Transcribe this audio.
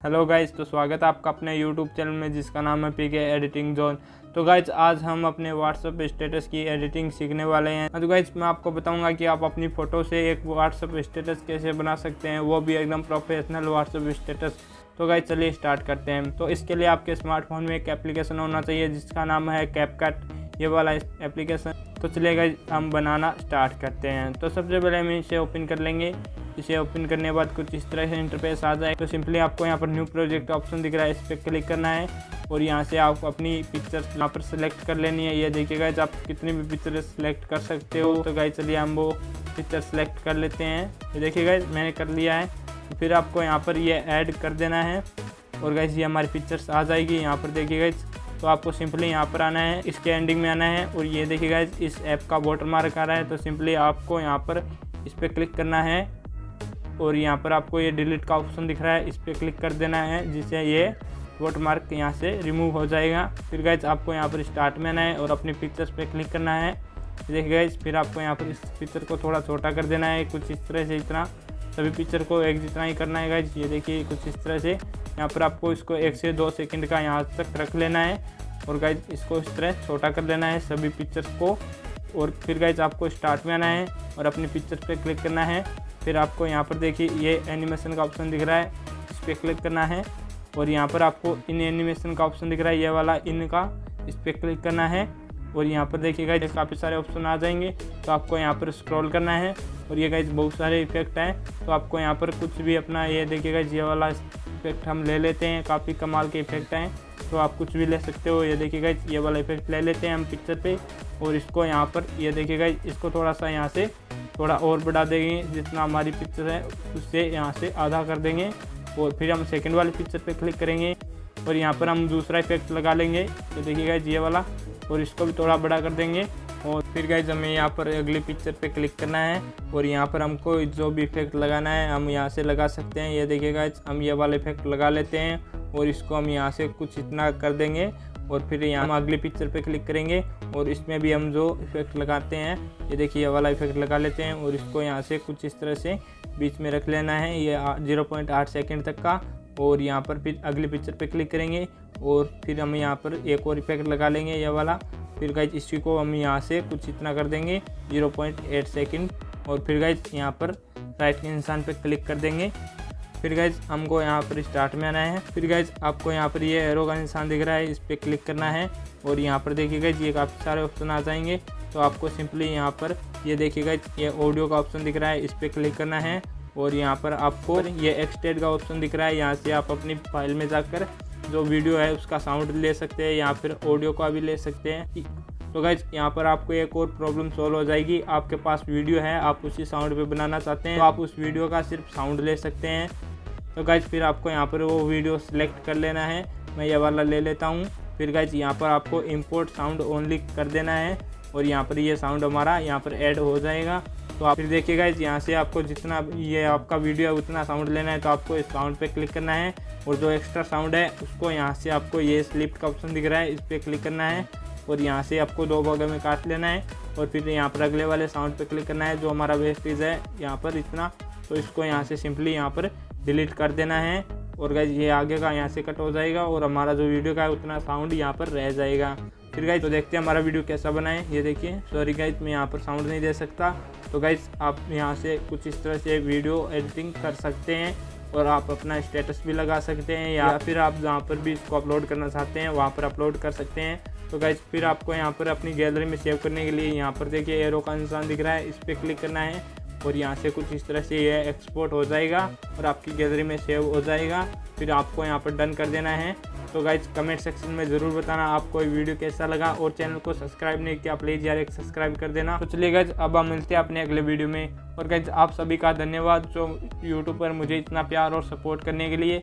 Hello guys, तो स्वागत है आपका अपने यूट्यूब चैनल में जिसका नाम है पीके एडिटिंग जोन। तो गाइज आज हम अपने व्हाट्सएप स्टेटस की एडिटिंग सीखने वाले हैं। तो गाइज मैं आपको बताऊंगा कि आप अपनी फ़ोटो से एक व्हाट्सएप स्टेटस कैसे बना सकते हैं, वो भी एकदम प्रोफेशनल व्हाट्सएप स्टेटस। तो गाइज चलिए स्टार्ट करते हैं। तो इसके लिए आपके स्मार्टफोन में एक एप्लीकेशन होना चाहिए जिसका नाम है कैपकट, ये वाला एप्लीकेशन। तो चलिए गाइज हम बनाना स्टार्ट करते हैं। तो सबसे पहले हम इसे ओपन कर लेंगे। इसे ओपन करने के बाद कुछ इस तरह से इंटरफेस आ जाए। तो सिंपली आपको यहाँ पर न्यू प्रोजेक्ट ऑप्शन दिख रहा है, इस पर क्लिक करना है और यहाँ से आप अपनी पिक्चर्स यहाँ पर सेलेक्ट कर लेनी है। ये देखिए गाइस, आप कितनी भी पिक्चर सेलेक्ट कर सकते हो। तो गाइस चलिए हम वो पिक्चर सेलेक्ट कर लेते हैं। ये देखिए गाइस मैंने कर लिया है। फिर आपको यहाँ पर ये ऐड कर देना है और गाइस ये हमारी पिक्चर्स आ जाएगी। यहाँ पर देखिए गाइस, तो आपको सिंपली यहाँ पर आना है, इसके एंडिंग में आना है और ये देखिए गाइस इस ऐप का वाटरमार्क आ रहा है। तो सिंपली आपको यहाँ पर इस पर क्लिक करना है और यहाँ पर आपको ये डिलीट का ऑप्शन दिख रहा है, इस पर क्लिक कर देना है जिससे ये वाटरमार्क यहाँ से रिमूव हो जाएगा। फिर गाइस आपको यहाँ पर स्टार्ट में आना है और अपनी पिक्चर्स पे क्लिक करना है। देखिए गाइस, फिर आपको यहाँ पर इस पिक्चर को थोड़ा छोटा कर देना है, कुछ इस तरह से। इतना सभी पिक्चर को एक जितना ही करना है गाइस। ये देखिए कुछ इस तरह से। यहाँ पर आपको इसको 1 से 2 सेकंड का यहाँ तक रख लेना है और गाइस इसको इस तरह छोटा कर लेना है सभी पिक्चर्स को। और फिर गाइस आपको स्टार्ट में आना है और अपनी पिक्चर पे क्लिक करना है। फिर आपको यहाँ पर देखिए ये एनिमेशन का ऑप्शन दिख रहा है, इस पर क्लिक करना है और यहाँ पर आपको इन एनिमेशन का ऑप्शन दिख रहा है, ये वाला इन का, इस पर क्लिक करना है। और यहाँ पर देखिएगा ये काफ़ी सारे ऑप्शन आ जाएंगे। तो आपको यहाँ पर स्क्रॉल करना है और ये गाइस बहुत सारे इफेक्ट हैं। तो आपको यहाँ पर कुछ भी अपना, ये देखिएगा ये वाला इफेक्ट हम ले लेते हैं, काफ़ी कमाल के इफेक्ट हैं। तो आप कुछ भी ले सकते हो। ये देखिएगा ये वाला इफेक्ट ले लेते हैं हम पिक्चर पे और इसको यहाँ पर, ये देखिएगा इसको थोड़ा सा यहाँ से थोड़ा और बढ़ा देंगे, जितना हमारी पिक्चर है उससे यहाँ से आधा कर देंगे। और फिर हम सेकंड वाली पिक्चर पे क्लिक करेंगे और यहाँ पर हम दूसरा इफेक्ट लगा लेंगे। तो देखिएगा ये वाला, और इसको भी थोड़ा बड़ा कर देंगे। और फिर गाइस हमें यहाँ पर अगली पिक्चर पे क्लिक करना है और यहाँ पर हमको जो भी इफेक्ट लगाना है हम यहाँ से लगा सकते हैं। ये देखिए गाइस, हम ये वाला इफेक्ट लगा लेते हैं और इसको हम यहाँ से कुछ इतना कर देंगे। और फिर यहाँ हम अगली पिक्चर पे क्लिक करेंगे और इसमें भी हम जो इफेक्ट लगाते हैं, ये देखिए ये वाला इफेक्ट लगा लेते हैं और इसको यहाँ से कुछ इस तरह से बीच में रख लेना है, ये 0.8 सेकंड तक का। और यहाँ पर फिर अगली पिक्चर पे क्लिक करेंगे और फिर हम यहाँ पर एक और इफेक्ट लगा लेंगे, ये वाला। फिर गाइस इसी को हम यहाँ से कुछ इतना कर देंगे, 0.8 सेकंड। और फिर गाइस यहाँ पर राइट के निशान पे क्लिक कर देंगे। फिर गाइस हमको यहाँ पर स्टार्ट में आना है। फिर गाइस आपको यहाँ पर ये एरो का निशान दिख रहा है, इस पर क्लिक करना है और यहाँ पर देखिए गाइस ये काफ़ी सारे ऑप्शन आ जाएंगे। तो आपको सिंपली यहाँ पर ये देखिए गाइस ये ऑडियो का ऑप्शन दिख रहा है, इस पर क्लिक करना है और यहाँ पर आपको ये एक्सटेंड का ऑप्शन दिख रहा है। यहाँ से आप अपनी फाइल में जाकर जो वीडियो है उसका साउंड ले सकते हैं या फिर ऑडियो का भी ले सकते हैं। तो गाइज यहाँ पर आपको एक और प्रॉब्लम सॉल्व हो जाएगी। आपके पास वीडियो है, आप उसी साउंड पे बनाना चाहते हैं तो आप उस वीडियो का सिर्फ साउंड ले सकते हैं। तो गाइज फिर आपको यहाँ पर वो वीडियो सिलेक्ट कर लेना है, मैं ये वाला ले लेता हूँ। फिर गाइज यहाँ पर आपको इंपोर्ट साउंड ओनली कर देना है और यहाँ पर ये साउंड हमारा यहाँ पर ऐड हो जाएगा। तो आप फिर देखिए गाइज यहाँ से आपको जितना ये आपका वीडियो है उतना साउंड लेना है। तो आपको इस साउंड पे क्लिक करना है और जो एक्स्ट्रा साउंड है उसको यहाँ से आपको ये स्लिप का ऑप्शन दिख रहा है, इस पर क्लिक करना है और यहाँ से आपको 2 भागों में काट लेना है। और फिर यहाँ पर अगले वाले साउंड पे क्लिक करना है, जो हमारा वेस्टेज है यहाँ पर इतना, तो इसको यहाँ से सिंपली यहाँ पर डिलीट कर देना है और गाइज ये आगे का यहाँ से कट हो जाएगा और हमारा जो वीडियो का है उतना साउंड यहाँ पर रह जाएगा। फिर गाइज तो देखते हैं हमारा वीडियो कैसा बना है। ये देखिए, सॉरी गाइज मैं यहाँ पर साउंड नहीं दे सकता। तो गाइज आप यहाँ से कुछ इस तरह से वीडियो एडिटिंग कर सकते हैं और आप अपना स्टेटस भी लगा सकते हैं या फिर आप जहाँ पर भी इसको अपलोड करना चाहते हैं वहाँ पर अपलोड कर सकते हैं। तो गाइज फिर आपको यहाँ पर अपनी गैलरी में सेव करने के लिए यहाँ पर देखिए एरो का निशान दिख रहा है, इस पर क्लिक करना है और यहाँ से कुछ इस तरह से ये एक्सपोर्ट हो जाएगा और आपकी गैलरी में सेव हो जाएगा। फिर आपको यहाँ पर डन कर देना है। तो गाइज कमेंट सेक्शन में ज़रूर बताना आपको ये वीडियो कैसा लगा और चैनल को सब्सक्राइब नहीं किया प्लीज़ यार एक सब्सक्राइब कर देना। तो चलिए गाइज अब हम मिलते हैं अपने अगले वीडियो में। और गाइज आप सभी का धन्यवाद जो यूट्यूब पर मुझे इतना प्यार और सपोर्ट करने के लिए।